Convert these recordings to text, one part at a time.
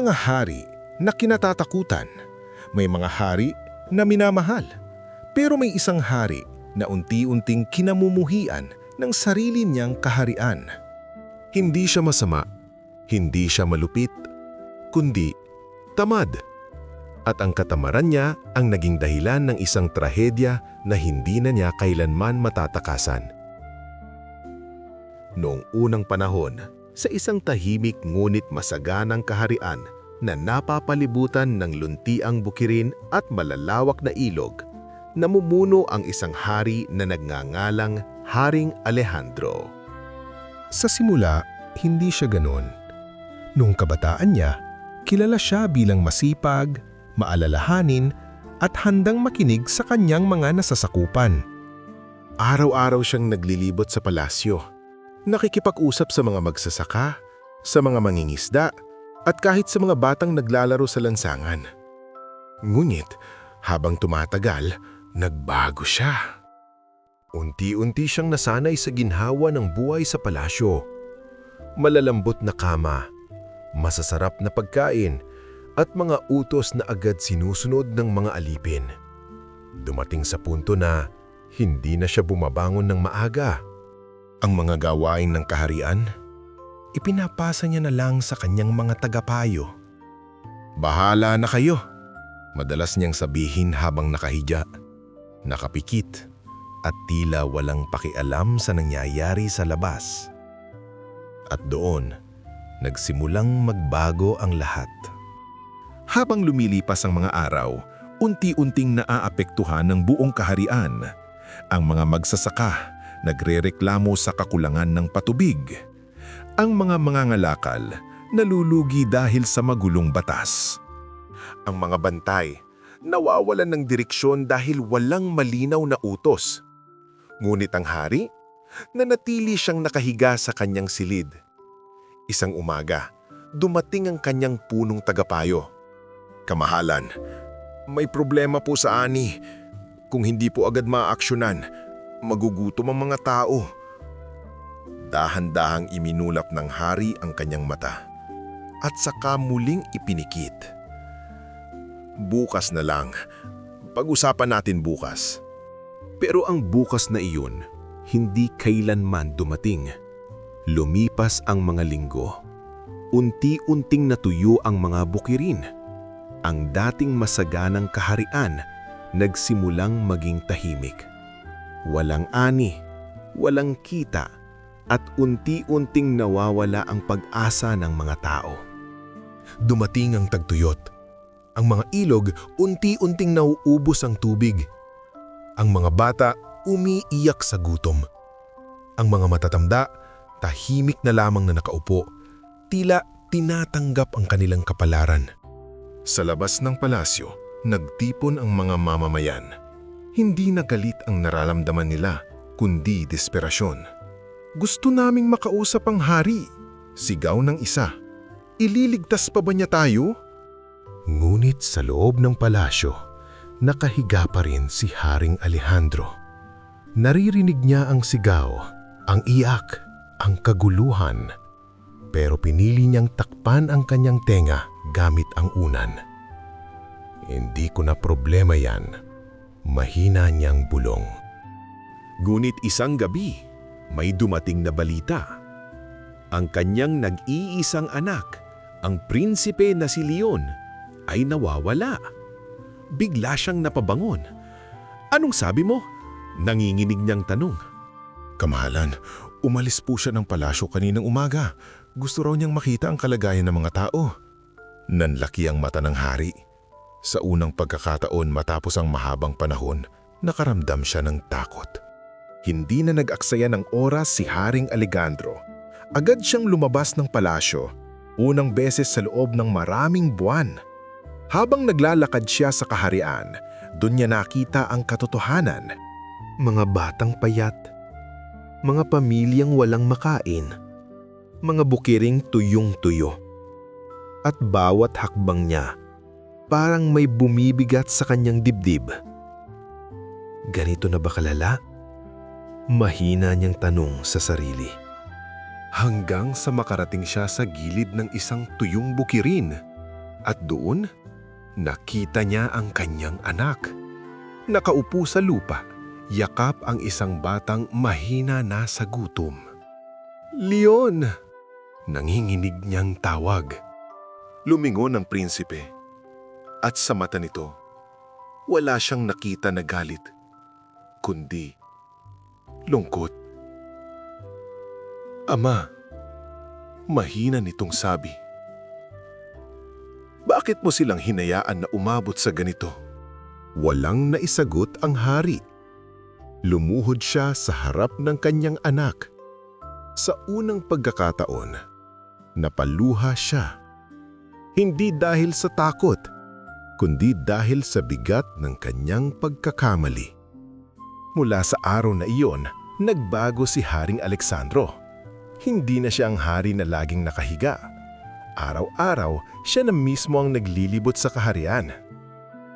mga hari na kinatatakutan, may mga hari na minamahal, pero may isang hari na unti-unting kinamumuhian ng sarili niyang kaharian. Hindi siya masama, hindi siya malupit, kundi tamad. At ang katamaran niya ang naging dahilan ng isang trahedya na hindi na niya kailanman matatakasan. Noong unang panahon, sa isang tahimik ngunit masaganang kaharian na napapalibutan ng luntiang bukirin at malalawak na ilog, namumuno ang isang hari na nagngangalang Haring Alejandro. Sa simula, hindi siya ganon. Noong kabataan niya, kilala siya bilang masipag, maalalahanin at handang makinig sa kanyang mga nasasakupan. Araw-araw siyang naglilibot sa palasyo, nakikipag-usap sa mga magsasaka, sa mga mangingisda, at kahit sa mga batang naglalaro sa lansangan. Ngunit, habang tumatagal, nagbago siya. Unti-unti siyang nasanay sa ginhawa ng buhay sa palasyo. Malalambot na kama, masasarap na pagkain, at mga utos na agad sinusunod ng mga alipin. Dumating sa punto na hindi na siya bumabangon ng maaga. Ang mga gawain ng kaharian, ipinapasa niya na lang sa kanyang mga tagapayo. Bahala na kayo, madalas niyang sabihin habang nakahiga, nakapikit, at tila walang pakialam sa nangyayari sa labas. At doon, nagsimulang magbago ang lahat. Habang lumilipas ang mga araw, unti-unting naaapektuhan ng buong kaharian. Ang mga magsasaka nagrereklamo sa kakulangan ng patubig. Ang mga mangangalakal nalulugi dahil sa magulong batas. Ang mga bantay nawawalan ng direksyon dahil walang malinaw na utos. Ngunit ang hari, nanatili siyang nakahiga sa kanyang silid. Isang umaga, dumating ang kanyang punong tagapayo. Kamahalan, may problema po sa ani. Kung hindi po agad maaaksyonan, magugutom ang mga tao. Dahan-dahang iminulap ng hari ang kanyang mata at saka muling ipinikit. Bukas na lang, pag-usapan natin bukas. Pero ang bukas na iyon, hindi kailanman dumating. Lumipas ang mga linggo. Unti-unting natuyo ang mga bukirin. Ang dating masaganang kaharian nagsimulang maging tahimik. Walang ani, walang kita, at unti-unting nawawala ang pag-asa ng mga tao. Dumating ang tagtuyot. Ang mga ilog unti-unting nauubos ang tubig. Ang mga bata umiiyak sa gutom. Ang mga matatanda tahimik na lamang na nakaupo, tila tinatanggap ang kanilang kapalaran. Sa labas ng palasyo, nagtipon ang mga mamamayan. Hindi na galit ang nararamdaman nila, kundi desperasyon. Gusto naming makausap ang hari, sigaw ng isa. Ililigtas pa ba niya tayo? Ngunit sa loob ng palasyo, nakahiga pa rin si Haring Alejandro. Naririnig niya ang sigaw, ang iyak, ang kaguluhan. Pero pinili niyang takpan ang kanyang tenga gamit ang unan. Hindi ko na problema yan. Mahina niyang bulong. Ngunit isang gabi, may dumating na balita. Ang kanyang nag-iisang anak, ang prinsipe na si Leon, ay nawawala. Bigla siyang napabangon. Anong sabi mo? Nanginginig niyang tanong. Kamahalan, umalis po siya ng palasyo kaninang umaga. Gusto raw niyang makita ang kalagayan ng mga tao. Nanlaki ang mata ng hari. Sa unang pagkakataon matapos ang mahabang panahon, nakaramdam siya ng takot. Hindi na nag-aksaya ng oras si Haring Alejandro. Agad siyang lumabas ng palasyo, unang beses sa loob ng maraming buwan. Habang naglalakad siya sa kaharian, doon niya nakita ang katotohanan. Mga batang payat, mga pamilyang walang makain, mga bukiring tuyong-tuyo. At bawat hakbang niya, parang may bumibigat sa kanyang dibdib. Ganito na ba kalala? Mahina niyang tanong sa sarili. Hanggang sa makarating siya sa gilid ng isang tuyong bukirin. At doon, nakita niya ang kanyang anak. Nakaupo sa lupa, yakap ang isang batang mahina na sa gutom. "Leon!" Nanginginig niyang tawag. Lumingon ang prinsipe. At sa mata nito, wala siyang nakita na galit, kundi lungkot. "Ama," mahina nitong sabi. "Bakit mo silang hinayaan na umabot sa ganito?" Walang naisagot ang hari. Lumuhod siya sa harap ng kanyang anak. Sa unang pagkakataon, napaluha siya. Hindi dahil sa takot, kundi dahil sa bigat ng kanyang pagkakamali. Mula sa araw na iyon, nagbago si Haring Alexandro. Hindi na siya ang hari na laging nakahiga. Araw-araw, siya na mismo ang naglilibot sa kaharian.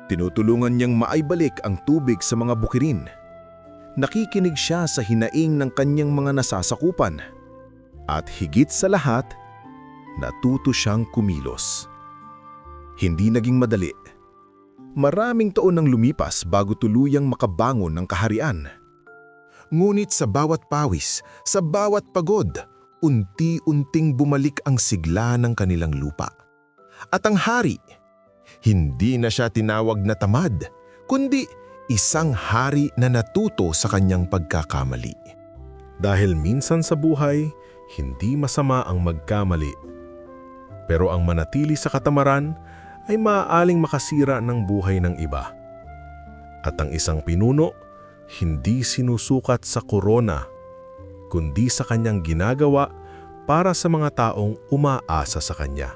Tinutulungan niyang maibalik ang tubig sa mga bukirin. Nakikinig siya sa hinaing ng kanyang mga nasasakupan. At higit sa lahat, natuto siyang kumilos. Hindi naging madali. Maraming taon nang lumipas bago tuluyang makabangon ng kaharian. Ngunit sa bawat pawis, sa bawat pagod, unti-unting bumalik ang sigla ng kanilang lupa. At ang hari, hindi na siya tinawag na tamad, kundi isang hari na natuto sa kanyang pagkakamali. Dahil minsan sa buhay, hindi masama ang magkamali. Pero ang manatili sa katamaran ay maaaring makasira ng buhay ng iba. At ang isang pinuno, hindi sinusukat sa korona, kundi sa kanyang ginagawa para sa mga taong umaasa sa kanya.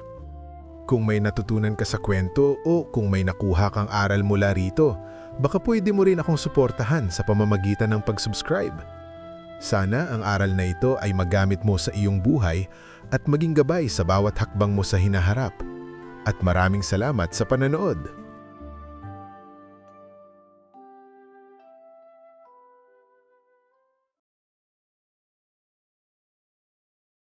Kung may natutunan ka sa kwento o kung may nakuha kang aral mula rito, baka pwede mo rin akong suportahan sa pamamagitan ng pag-subscribe. Sana ang aral na ito ay magamit mo sa iyong buhay at maging gabay sa bawat hakbang mo sa hinaharap. At maraming salamat sa pananood.